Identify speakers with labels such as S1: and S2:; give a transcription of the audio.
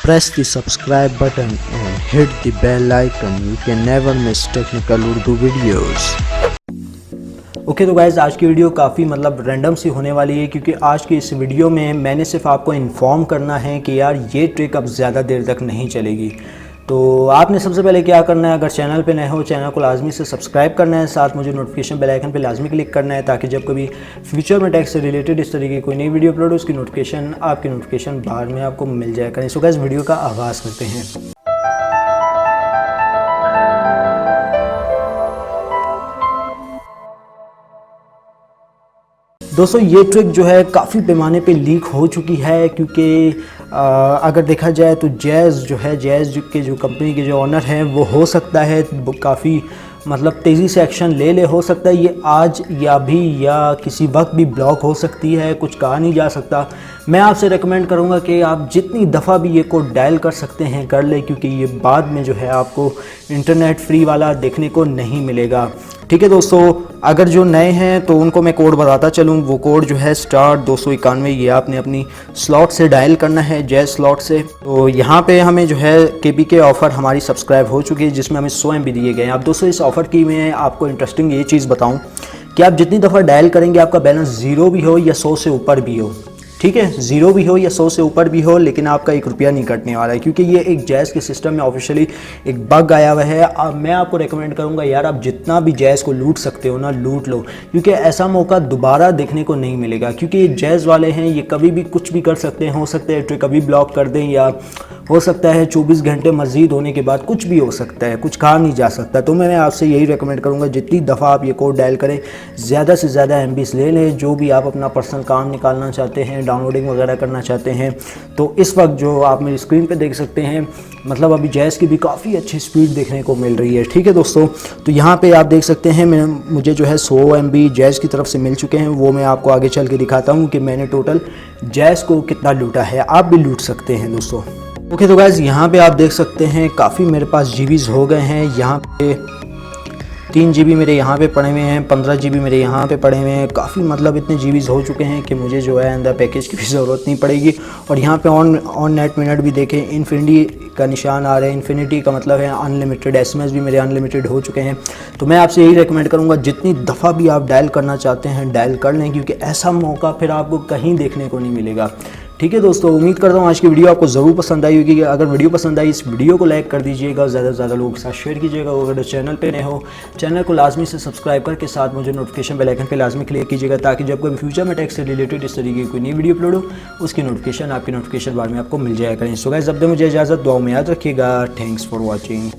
S1: Press the subscribe button and hit the bell icon. You can never miss technical Urdu videos.
S2: Okay तो guys आज की video काफ़ी random सी होने वाली है, क्योंकि आज की इस वीडियो में मैंने सिर्फ आपको इन्फॉर्म करना है कि यार ये ट्रिक अब ज़्यादा देर तक नहीं चलेगी। तो आपने सबसे पहले क्या करना है, अगर चैनल पे नए हो चैनल को लाजमी से सब्सक्राइब करना है, साथ मुझे नोटिफिकेशन बेल आइकन पे लाजमी क्लिक करना है, ताकि जब कभी फ्यूचर में टेक से रिलेटेड इस तरीके की कोई नई वीडियो अपलोड हो उसकी नोटिफिकेशन आपकी नोटिफिकेशन बार में आपको मिल जाया करें। सो गाइस वीडियो का आगाज़ करते हैं। दोस्तों ये ट्रिक जो है काफ़ी पैमाने पे लीक हो चुकी है, क्योंकि अगर देखा जाए तो जैज़ के जो कंपनी के जो ऑनर हैं वो हो सकता है काफ़ी तेज़ी से एक्शन ले हो सकता है ये आज या किसी वक्त भी ब्लॉक हो सकती है, कुछ कहा नहीं जा सकता। मैं आपसे रेकमेंड करूंगा कि आप जितनी दफ़ा भी ये कोड डायल कर सकते हैं कर ले, क्योंकि ये बाद में जो है आपको इंटरनेट फ्री वाला देखने को नहीं मिलेगा। ठीक है दोस्तों, अगर जो नए हैं तो उनको मैं कोड बताता चलूँ। वो कोड जो है *291, ये आपने अपनी स्लॉट से डायल करना है, जैज़ स्लॉट से। तो यहाँ पे हमें जो है KPK ऑफ़र हमारी सब्सक्राइब हो चुकी है, जिसमें हमें 100 MB दिए गए हैं। अब दोस्तों इस ऑफ़र की मैं आपको इंटरेस्टिंग ये चीज़ बताऊँ कि आप जितनी दफ़ा डायल करेंगे आपका बैलेंस 0 भी हो या 100 से ऊपर भी हो, ठीक है, 0 भी हो या 100 से ऊपर भी हो, लेकिन आपका 1 रुपया नहीं कटने वाला है, क्योंकि ये एक जैज़ के सिस्टम में ऑफिशियली एक बग आया हुआ है। अब मैं आपको रेकमेंड करूंगा यार आप जितना भी जैज़ को लूट सकते हो ना लूट लो, क्योंकि ऐसा मौका दोबारा देखने को नहीं मिलेगा। क्योंकि ये जैज़ वाले हैं, ये कभी भी कुछ भी कर सकते हैं, हो सकता है ट्रिक कभी ब्लॉक कर दें, या हो सकता है 24 घंटे मज़ीद होने के बाद कुछ भी हो सकता है, कुछ कहा नहीं जा सकता। तो मैं आपसे यही रेकमेंड करूँगा जितनी दफ़ा आप ये कोड डायल करें ज़्यादा से ज़्यादा MBs ले लें। जो भी आप अपना पर्सनल काम निकालना चाहते हैं, डाउनलोडिंग वगैरह करना चाहते हैं, तो इस वक्त जो आप मेरी स्क्रीन पे देख सकते हैं, अभी जैज़ की भी काफ़ी अच्छी स्पीड देखने को मिल रही है। ठीक है दोस्तों, तो यहाँ पे आप देख सकते हैं मुझे जो है 100 MB जैज़ की तरफ से मिल चुके हैं। वो मैं आपको आगे चल के दिखाता हूँ कि मैंने टोटल जैज़ को कितना लूटा है। आप भी लूट सकते हैं दोस्तों। ओके तो गाइज़ यहाँ पे आप देख सकते हैं काफ़ी मेरे पास GBs हो गए हैं। यहाँ पे 3 GB मेरे यहाँ पे पड़े हुए हैं, 15 GB मेरे यहाँ पे पड़े हुए हैं। काफ़ी इतने GBs हो चुके हैं कि मुझे जो है अंदर पैकेज की भी ज़रूरत नहीं पड़ेगी। और यहाँ पे ऑन नेट मिनट भी देखें, इन्फिनिटी का निशान आ रहा है। इन्फिनिटी का मतलब है अनलिमिटेड। SMS भी मेरे अनलिमिटेड हो चुके हैं। तो मैं आपसे यही रेकमेंड करूँगा जितनी दफ़ा भी आप डायल करना चाहते हैं डायल कर लें, क्योंकि ऐसा मौका फिर आपको कहीं देखने को नहीं मिलेगा। ठीक है दोस्तों, उम्मीद करता हूँ आज की वीडियो आपको ज़रूर पसंद आई होगी। अगर वीडियो पसंद आई इस वीडियो को लाइक कर दीजिएगा, ज़्यादा से ज़्यादा लोगों के साथ शेयर कीजिएगा। अगर चैनल पे नए हो चैनल को लाजमी से सब्सक्राइब करके साथ मुझे नोटिफिकेशन बेल आइकन पे लाजमी क्लिक कीजिएगा, ताकि जब कोई फ्यूचर में टेक से रिलेटेड इस तरीके की कोई नई वीडियो अपलोड हो उसकी नोटिफिकेशन आपकी नोटिफिकेशन बार में आपको मिल जाया करें। सो गाइस अब मुझे इजाज़त, दुआ में याद रखिएगा। Thanks for watching.